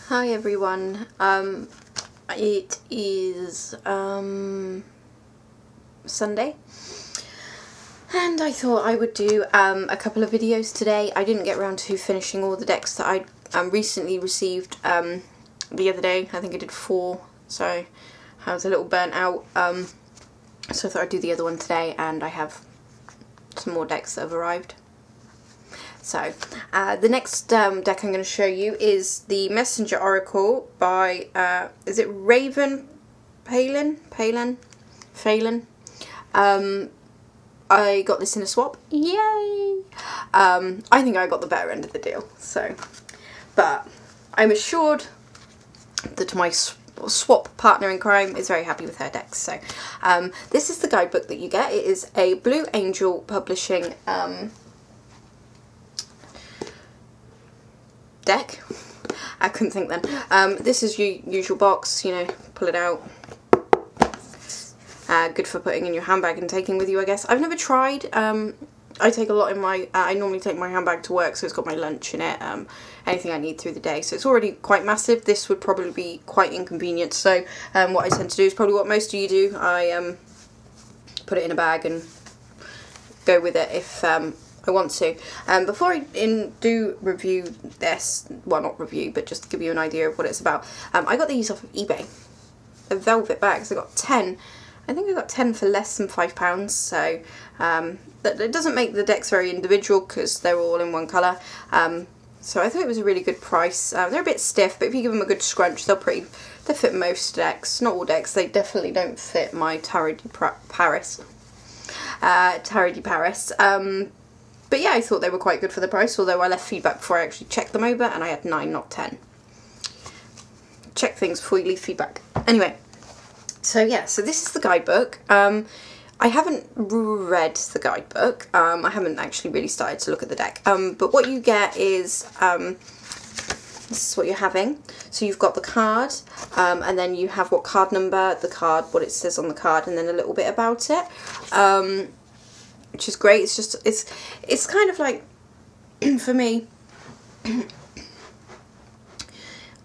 Hi everyone, it is Sunday and I thought I would do a couple of videos today. I didn't get around to finishing all the decks that I recently received the other day. I think I did 4, so I was a little burnt out, so I thought I'd do the other one today, and I have some more decks that have arrived. So, the next deck I'm going to show you is the Messenger Oracle by, is it Raven Phelan? I got this in a swap. Yay! I think I got the better end of the deal, so. But I'm assured that my swap partner in crime is very happy with her decks. So, this is the guidebook that you get. It is a Blue Angel Publishing deck. I couldn't think then. This is your usual box, you know, pull it out. Good for putting in your handbag and taking with you, I guess. I've never tried. I take a lot in my, I normally take my handbag to work, so it's got my lunch in it, anything I need through the day. So it's already quite massive. This would probably be quite inconvenient. So what I tend to do is probably what most of you do. I put it in a bag and go with it if I want to. Before I do review this, well, not review, but just give you an idea of what it's about, I got these off of eBay. The velvet bags. I got 10. I think I got 10 for less than £5, so it doesn't make the decks very individual because they're all in one colour. So I thought it was a really good price. They're a bit stiff, but if you give them a good scrunch, they fit most decks. Not all decks. They definitely don't fit my Tarot de Paris. But yeah, I thought they were quite good for the price, although I left feedback before I actually checked them over, and I had 9, not 10. Check things before you leave feedback. Anyway, so yeah, so this is the guidebook. I haven't read the guidebook. I haven't actually really started to look at the deck. But what you get is, this is what you're having. So you've got the card, and then you have what card number, the card, what it says on the card, and then a little bit about it. Which is great. It's just, it's kind of like, for me,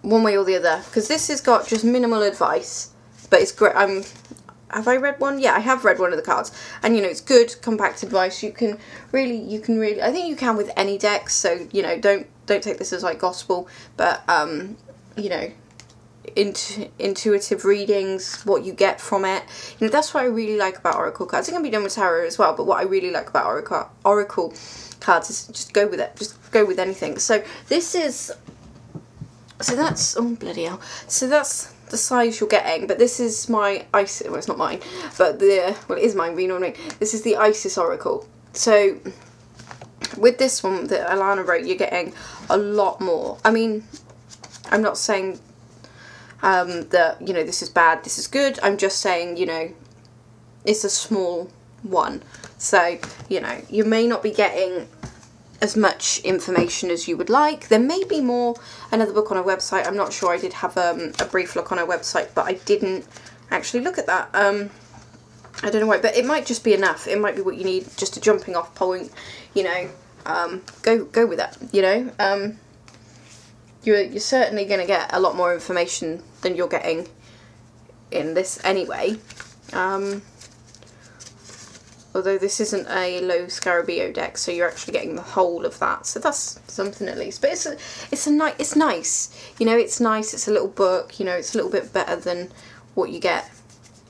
one way or the other, because this has got just minimal advice, but it's great. Have I read one? Yeah, I have read one of the cards, and you know, it's good compact advice. You can really, I think you can with any deck, so you know, don't take this as like gospel, but you know, intuitive readings, what you get from it, you know, that's what I really like about oracle cards. It can be done with tarot as well, but what I really like about oracle cards is just go with it, just go with anything. So this is, so that's, oh bloody hell, so that's the size you're getting, but this is my Isis, well it's not mine, but well it is mine, but you know what I mean, this is the Isis oracle. So with this one that Alana wrote, you're getting a lot more. I mean, I'm not saying that, you know, this is bad, this is good. I'm just saying, you know, it's a small one. So, you know, you may not be getting as much information as you would like. There may be more, another book on our website. I'm not sure. I did have a brief look on our website, but I didn't actually look at that. I don't know why, but it might just be enough. It might be what you need, just a jumping off point, you know, go with that, you know. You're certainly going to get a lot more information than you're getting in this anyway. Although this isn't a low Scarabeo deck, so you're actually getting the whole of that. So that's something at least. But it's nice. You know, it's nice. It's a little book. You know, it's a little bit better than what you get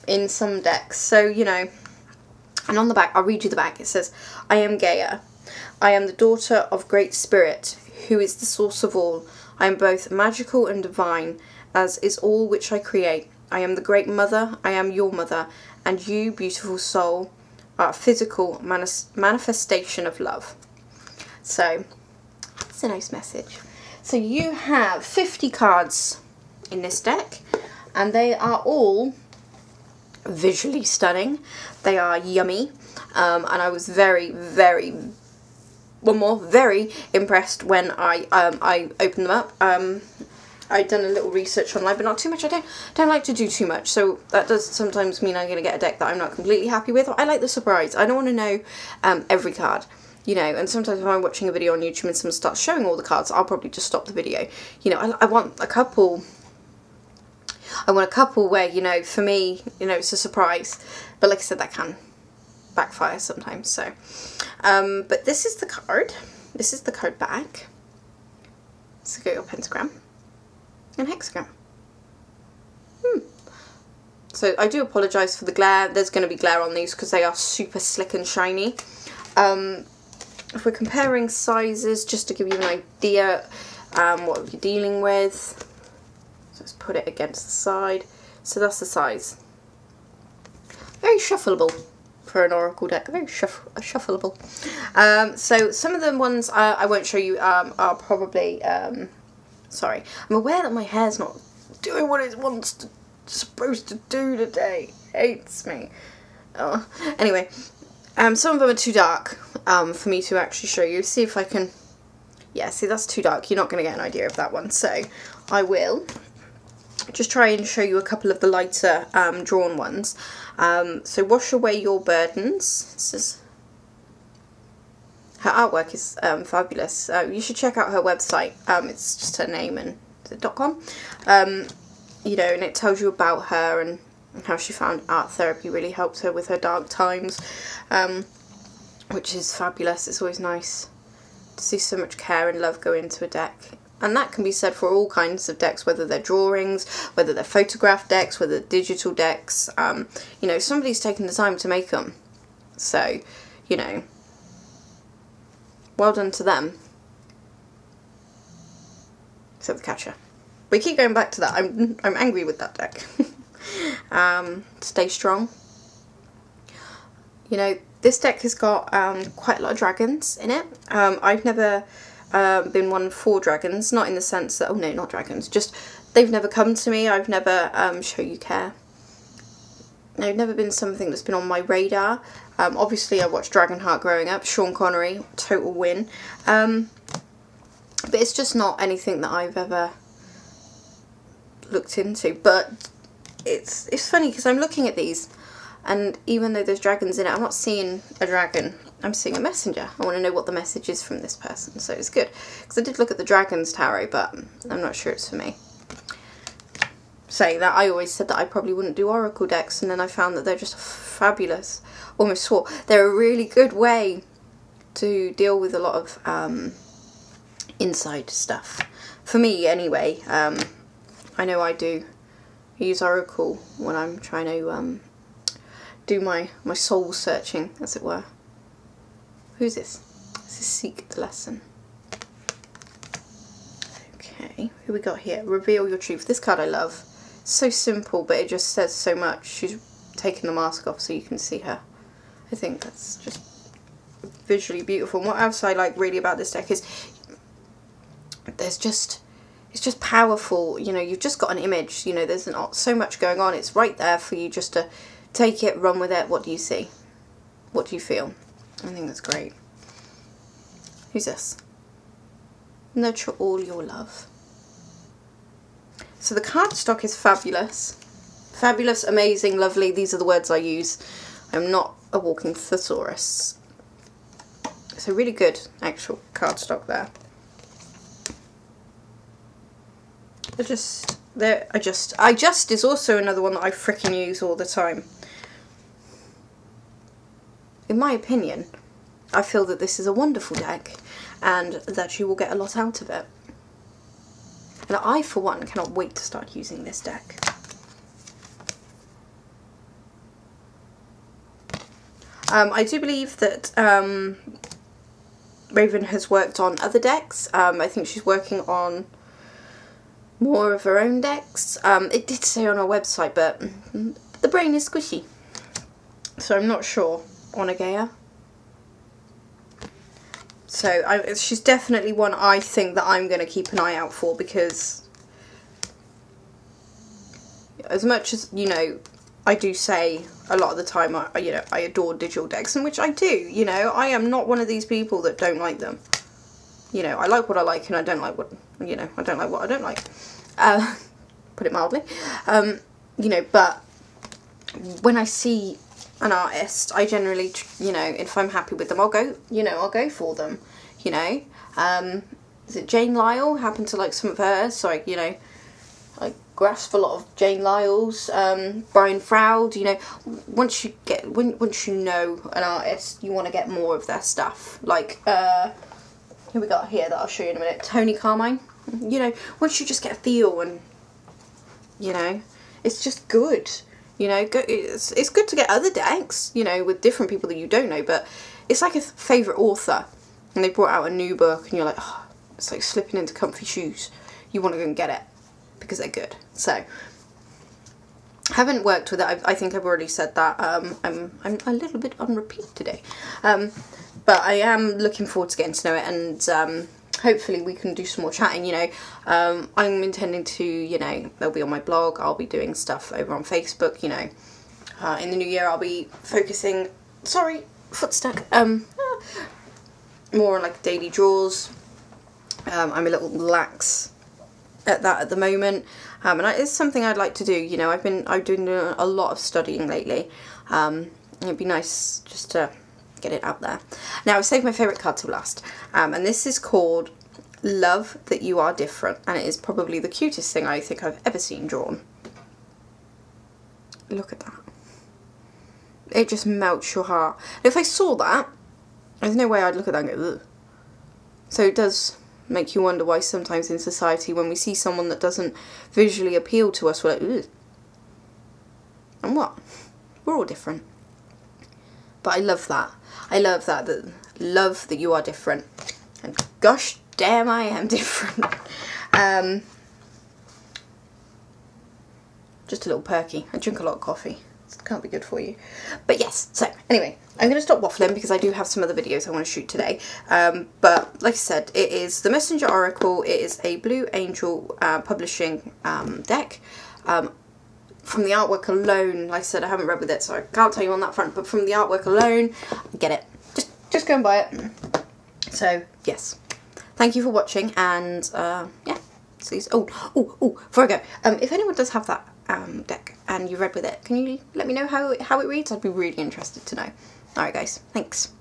in some decks. So, you know, and on the back, I'll read you the back. It says, I am Gaia. I am the daughter of Great Spirit, who is the source of all. I am both magical and divine, as is all which I create. I am the Great Mother, I am your mother, and you, beautiful soul, are a physical manifestation of love. So, it's a nice message. So you have 50 cards in this deck, and they are all visually stunning. They are yummy, and I was very, very impressed when I opened them up. I'd done a little research online, but not too much. I don't like to do too much, so that does sometimes mean I'm going to get a deck that I'm not completely happy with. I like the surprise. I don't want to know every card. You know, and sometimes if I'm watching a video on YouTube and someone starts showing all the cards, I'll probably just stop the video. You know, I want a couple... I want a couple where, you know, for me, you know, it's a surprise. But like I said, that can backfire sometimes, so. But this is the card. This is the card back. So go your pentagram and hexagram. So I do apologise for the glare. There's going to be glare on these because they are super slick and shiny. If we're comparing sizes, just to give you an idea what you're dealing with. So let's put it against the side. So that's the size. Very shuffleable for an oracle deck. Very shuffleable. So some of the ones I won't show you are probably... sorry. I'm aware that my hair's not doing what it supposed to do today. Hates me. Oh. Anyway, some of them are too dark for me to actually show you. See if I can... Yeah, see, that's too dark. You're not going to get an idea of that one. So I will just try and show you a couple of the lighter drawn ones. So Wash Away Your Burdens. This is... Her artwork is fabulous. You should check out her website. It's just her name and .com. You know, and it tells you about her and how she found art therapy really helped her with her dark times, which is fabulous. It's always nice to see so much care and love go into a deck. And that can be said for all kinds of decks, whether they're drawings, whether they're photograph decks, whether they're digital decks. You know, somebody's taken the time to make them. So, you know, well done to them. Except the catcher. We keep going back to that. I'm angry with that deck. Stay strong. You know, this deck has got quite a lot of dragons in it. I've never been one for dragons, not in the sense that, oh no, not dragons, just they've never come to me. I've never show you care. They've never been something that's been on my radar. Obviously I watched Dragonheart growing up, Sean Connery, total win. But it's just not anything that I've ever looked into. But it's funny because I'm looking at these, and even though there's dragons in it, I'm not seeing a dragon. I'm seeing a messenger. I want to know what the message is from this person, so it's good. Because I did look at the Dragon's Tarot, but I'm not sure it's for me. Saying that, I always said that I probably wouldn't do oracle decks, and then I found that they're just fabulous. Almost swore. They're a really good way to deal with a lot of inside stuff. For me, anyway. I know I do use oracle when I'm trying to do my soul searching, as it were. Who's this? This is Seek the Lesson. Okay, who we got here? Reveal Your Truth. This card I love. So simple, but it just says so much. She's taken the mask off so you can see her. I think that's just visually beautiful. And what else I like really about this deck is it's just powerful. You know, you've just got an image. You know, there's not so much going on. It's right there for you just to take it, run with it. What do you see? What do you feel? I think that's great. Who's this? Nurture All Your Love. So the cardstock is fabulous. Fabulous, amazing, lovely. These are the words I use. I'm not a walking thesaurus. So really good actual cardstock there. I just is also another one that I frickin' use all the time. In my opinion, I feel that this is a wonderful deck and that you will get a lot out of it. And I, for one, cannot wait to start using this deck. I do believe that Raven has worked on other decks. I think she's working on more of her own decks. It did say on her website, but the brain is squishy. So I'm not sure. Onagea. So she's definitely one I think that I'm going to keep an eye out for, because as much as, you know, I do say a lot of the time, you know, I adore digital decks, and which I do, you know, I am not one of these people that don't like them. You know, I like what I like and I don't like what, you know, I don't like what I don't like. Put it mildly. You know, but when I see an artist, I generally, you know, if I'm happy with them, I'll go, you know, I'll go for them, you know. Is it Jane Lyle? Happened to like some of hers, so you know, I grasp a lot of Jane Lyle's, Brian Froud, you know. Once you know an artist, you want to get more of their stuff. Like, who we got here that I'll show you in a minute? Tony Carmine. You know, once you just get a feel, and you know, it's just good. You know, it's good to get other decks, you know, with different people that you don't know, but it's like a favourite author, and they brought out a new book, and you're like, oh, it's like slipping into comfy shoes. You want to go and get it, because they're good. So, haven't worked with it, I think I've already said that. I'm a little bit on repeat today. But I am looking forward to getting to know it, and hopefully we can do some more chatting, you know. I'm intending to, you know, they'll be on my blog, I'll be doing stuff over on Facebook, you know. In the new year I'll be focusing, sorry, foot stuck, more on like daily draws. I'm a little lax at that at the moment, and it's something I'd like to do, you know. I've been doing a lot of studying lately. It'd be nice just to get it out there. Now I've saved my favourite card till last, and this is called Love That You Are Different, and it is probably the cutest thing I think I've ever seen drawn. Look at that. It just melts your heart. If I saw that, there's no way I'd look at that and go, ugh. So it does make you wonder why sometimes in society when we see someone that doesn't visually appeal to us, we're like, ugh. And what? We're all different. But I love that. I love that love that you are different. And gosh damn, I am different. Just a little perky. I drink a lot of coffee. It can't be good for you. But yes, so anyway, I'm going to stop waffling because I do have some other videos I want to shoot today. But like I said, it is the Messenger Oracle. It is a Blue Angel publishing deck. From the artwork alone, like I said, I haven't read with it, so I can't tell you on that front, but from the artwork alone, get it. Just go and buy it. So, yes. Thank you for watching, and, yeah. See you. Oh, before I go, if anyone does have that deck, and you read with it, can you let me know how it reads? I'd be really interested to know. Alright guys, thanks.